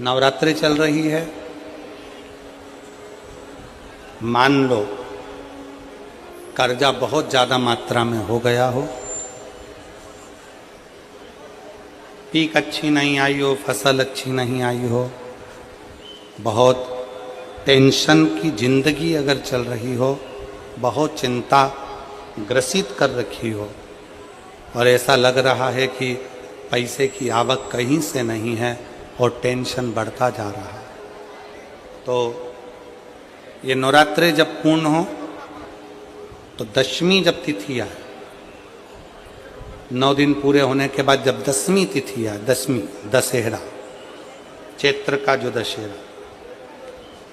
नवरात्रि चल रही है। मान लो कर्जा बहुत ज़्यादा मात्रा में हो गया हो, पीक अच्छी नहीं आई हो, फसल अच्छी नहीं आई हो, बहुत टेंशन की जिंदगी अगर चल रही हो, बहुत चिंता ग्रसित कर रखी हो और ऐसा लग रहा है कि पैसे की आवक कहीं से नहीं है और टेंशन बढ़ता जा रहा है, तो ये नवरात्रे जब पूर्ण हो तो दशमी जब तिथि आए, 9 दिन पूरे होने के बाद जब दसवीं तिथि आए, दसवीं दशहरा, चैत्र का जो दशहरा,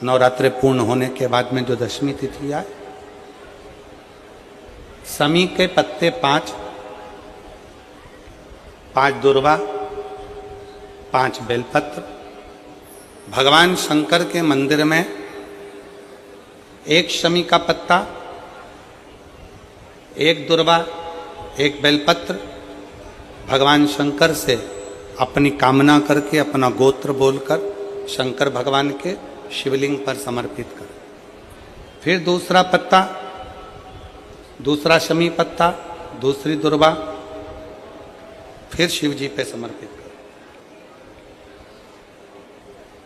नवरात्रे पूर्ण होने के बाद में जो दशमी तिथि आए, समी के पत्ते 5 दुर्वा, 5 बेलपत्र, भगवान शंकर के मंदिर में 1 शमी का पत्ता, 1 दुर्वा, 1 बेलपत्र, भगवान शंकर से अपनी कामना करके, अपना गोत्र बोलकर शंकर भगवान के शिवलिंग पर समर्पित कर। फिर दूसरा पत्ता, दूसरा शमी पत्ता, दूसरी दुर्वा, फिर शिव जी पे समर्पित कर।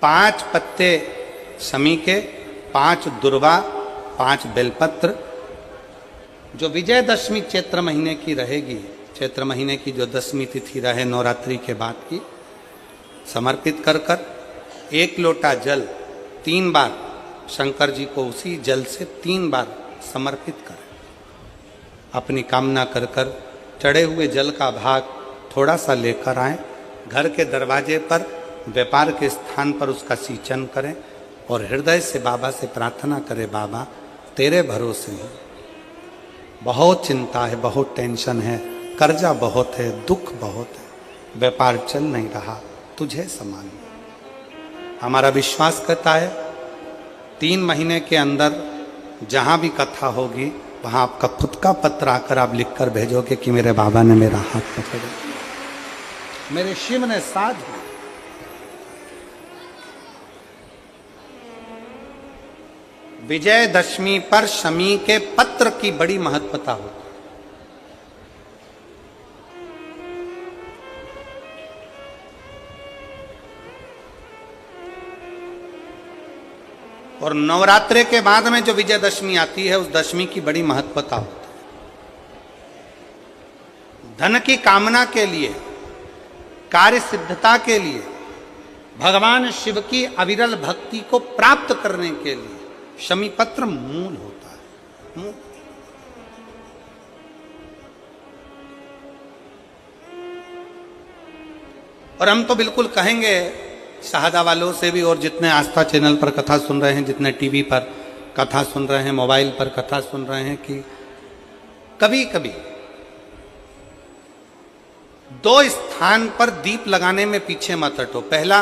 5 पत्ते शमी के, 5 दुर्वा, 5 बेलपत्र, जो विजयदशमी चैत्र महीने की रहेगी, चैत्र महीने की जो दसवीं तिथि रहे नवरात्रि के बाद की, समर्पित कर कर 1 लोटा जल 3 बार शंकर जी को उसी जल से 3 बार समर्पित करें। अपनी कामना कर कर चढ़े हुए जल का भाग थोड़ा सा लेकर आएं, घर के दरवाजे पर, व्यापार के स्थान पर उसका सिंचन करें और हृदय से बाबा से प्रार्थना करें, बाबा तेरे भरोसे हैं, बहुत चिंता है, बहुत टेंशन है, कर्जा बहुत है, दुख बहुत है, व्यापार चल नहीं रहा, तुझे समान। हमारा विश्वास कहता है 3 महीने के अंदर जहाँ भी कथा होगी वहाँ आपका खुद का पत्र आकर आप लिखकर भेजोगे कि मेरे बाबा ने मेरा हाथ पकड़ा, मेरे शिव ने साथ दिया। विजयदशमी पर शमी के पत्र की बड़ी महत्वता होती है। और नवरात्रे के बाद में जो विजयदशमी आती है, उस दशमी की बड़ी महत्वता होती है। धन की कामना के लिए, कार्य सिद्धता के लिए, भगवान शिव की अविरल भक्ति को प्राप्त करने के लिए शमी पत्र मूल होता है। मूल। और हम तो बिल्कुल कहेंगे शहादा वालों से भी, और जितने आस्था चैनल पर कथा सुन रहे हैं, जितने टीवी पर कथा सुन रहे हैं, मोबाइल पर कथा सुन रहे हैं, कि कभी कभी 2 स्थान पर दीप लगाने में पीछे मत हटो। पहला,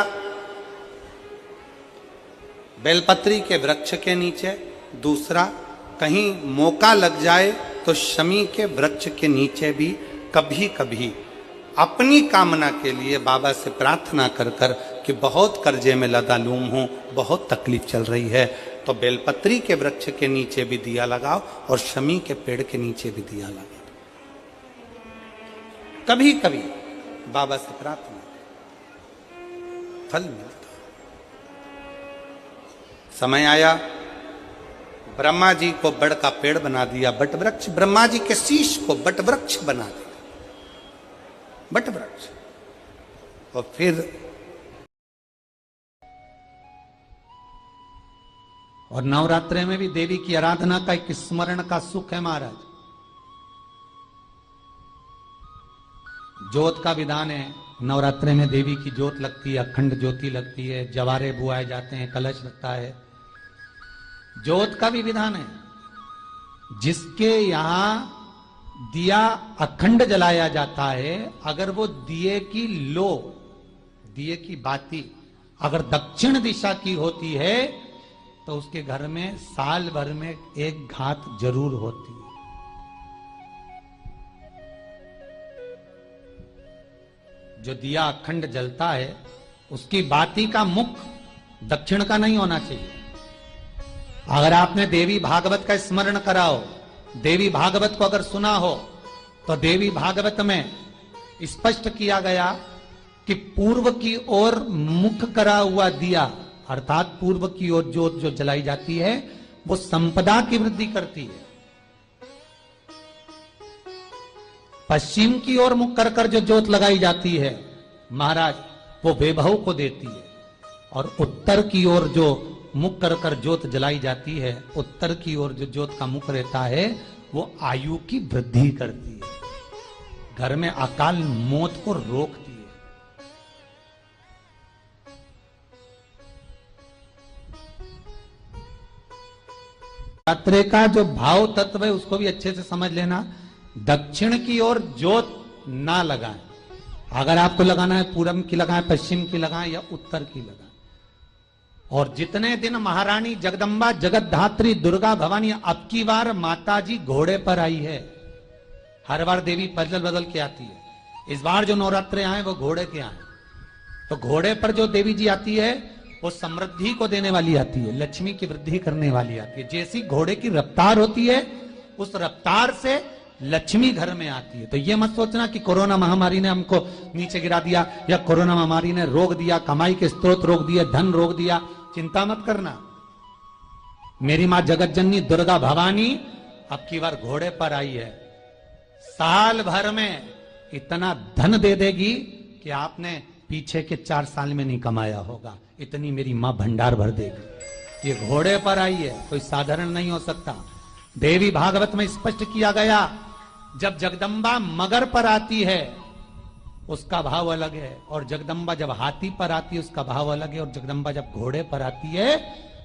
बेलपत्री के वृक्ष के नीचे। दूसरा, कहीं मौका लग जाए तो शमी के वृक्ष के नीचे भी कभी कभी अपनी कामना के लिए बाबा से प्रार्थना कर कर कि बहुत कर्जे में लदालूम हूं, बहुत तकलीफ चल रही है, तो बेलपत्री के वृक्ष के नीचे भी दिया लगाओ और शमी के पेड़ के नीचे भी दिया लगाओ। कभी कभी बाबा से प्रार्थना, फल मिलता। समय आया, ब्रह्मा जी को बड़ का पेड़ बना दिया, बट वृक्ष, ब्रह्मा जी के शीश को बट वृक्ष बना दिया, बट वृक्ष। और फिर और नवरात्रे में भी देवी की आराधना का एक स्मरण का सुख है महाराज। ज्योत का विधान है, नवरात्रे में देवी की ज्योत लगती है, अखंड ज्योति लगती है, जवारे बुआए जाते हैं, कलश लगता है। ज्योत का भी विधान है। जिसके यहां दिया अखंड जलाया जाता है, अगर वो दिए की लो, दिए की बाती अगर दक्षिण दिशा की होती है तो उसके घर में साल भर में एक घात जरूर होती है। जो दिया अखंड जलता है उसकी बाती का मुख दक्षिण का नहीं होना चाहिए। अगर आपने देवी भागवत का स्मरण कराओ, देवी भागवत को अगर सुना हो, तो देवी भागवत में स्पष्ट किया गया कि पूर्व की ओर मुख करा हुआ दिया, अर्थात पूर्व की ओर ज्योत जो जलाई जाती है वो संपदा की वृद्धि करती है। पश्चिम की ओर मुख कर कर जो ज्योत लगाई जाती है महाराज, वो वैभव को देती है। और उत्तर की ओर जो मुख कर कर ज्योत जलाई जाती है, उत्तर की ओर जो ज्योत का मुख रहता है वो आयु की वृद्धि करती है, घर में अकाल मौत को रोकती है। रात्रि का जो भाव तत्व है उसको भी अच्छे से समझ लेना। दक्षिण की ओर ज्योत ना लगाएं। अगर आपको लगाना है पूरब की लगाएं, पश्चिम की लगाएं या उत्तर की लगाएं। और जितने दिन महारानी जगदम्बा जगतधात्री दुर्गा भवानी, अब की बार माताजी घोड़े पर आई है। हर बार देवी बदल बदल के आती है, इस बार जो नवरात्रे आए वो घोड़े के आए। तो घोड़े पर जो देवी जी आती है वो समृद्धि को देने वाली आती है, लक्ष्मी की वृद्धि करने वाली आती है। जैसी घोड़े की रफ्तार होती है उस रफ्तार से लक्ष्मी घर में आती है। तो ये मत सोचना कि कोरोना महामारी ने हमको नीचे गिरा दिया या कोरोना महामारी ने रोक दिया, कमाई के स्रोत रोक दिए, धन रोक दिया। चिंता मत करना। मेरी मां जगत जननी दुर्गा भवानी अब की बार घोड़े पर आई है। साल भर में इतना धन दे देगी कि आपने पीछे के 4 साल में नहीं कमाया होगा, इतनी मेरी मां भंडार भर देगी। ये घोड़े पर आई है, कोई साधारण नहीं हो सकता। देवी भागवत में स्पष्ट किया गया, जब जगदम्बा मगर पर आती है उसका भाव अलग है, और जगदम्बा जब हाथी पर आती है उसका भाव अलग है, और जगदम्बा जब घोड़े पर आती है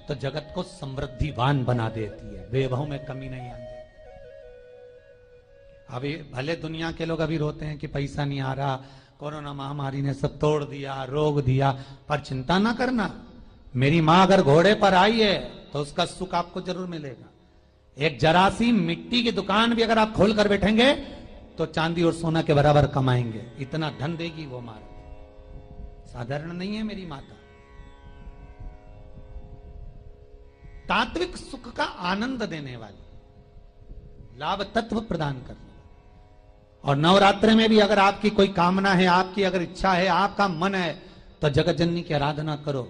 तो जगत को समृद्धिवान बना देती है, वैभव में कमी नहीं आती। अभी भले दुनिया के लोग अभी रोते हैं कि पैसा नहीं आ रहा, कोरोना महामारी ने सब तोड़ दिया, रोक दिया, पर चिंता ना करना। मेरी मां अगर घोड़े पर आई है तो उसका सुख आपको जरूर मिलेगा। एक जरा सी मिट्टी की दुकान भी अगर आप खोल कर बैठेंगे तो चांदी और सोना के बराबर कमाएंगे, इतना धन देगी वो मारा। साधारण नहीं है मेरी माता। तात्विक सुख का आनंद देने वाली, लाभ तत्व प्रदान करने वाली। और नवरात्रि में भी अगर आपकी कोई कामना है, आपकी अगर इच्छा है, आपका मन है, तो जगत जननी की आराधना करो।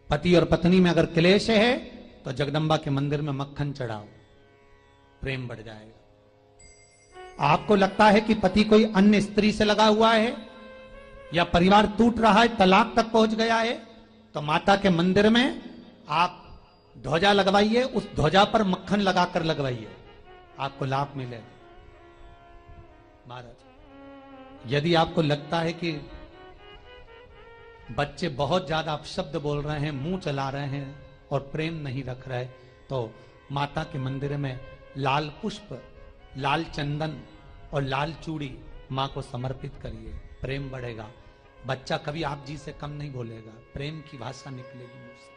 पति और पत्नी में अगर क्लेश है तो जगदम्बा के मंदिर में मक्खन चढ़ाओ, प्रेम बढ़ जाएगा। आपको लगता है कि पति कोई अन्य स्त्री से लगा हुआ है या परिवार टूट रहा है, तलाक तक पहुंच गया है, तो माता के मंदिर में आप ध्वजा लगवाइए, उस ध्वजा पर मक्खन लगाकर लगवाइए, आपको लाभ मिलेगा। महाराज, यदि आपको लगता है कि बच्चे बहुत ज्यादा अपशब्द बोल रहे हैं, मुंह चला रहे हैं और प्रेम नहीं रख रहे, तो माता के मंदिर में लाल पुष्प, लाल चंदन और लाल चूड़ी मां को समर्पित करिए, प्रेम बढ़ेगा। बच्चा कभी आप जी से कम नहीं बोलेगा, प्रेम की भाषा निकलेगी मुंह से।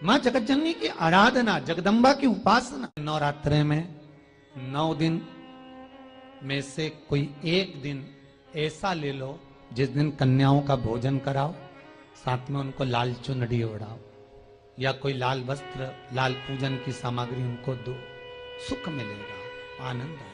मां जगत जननी की आराधना, जगदम्बा की उपासना। नवरात्रे में 9 दिन में से कोई एक दिन ऐसा ले लो जिस दिन कन्याओं का भोजन कराओ, साथ में उनको लाल चुनरी ओढ़ाओ या कोई लाल वस्त्र, लाल पूजन की सामग्री उनको दो, सुख मिलेगा, आनंद आएगा।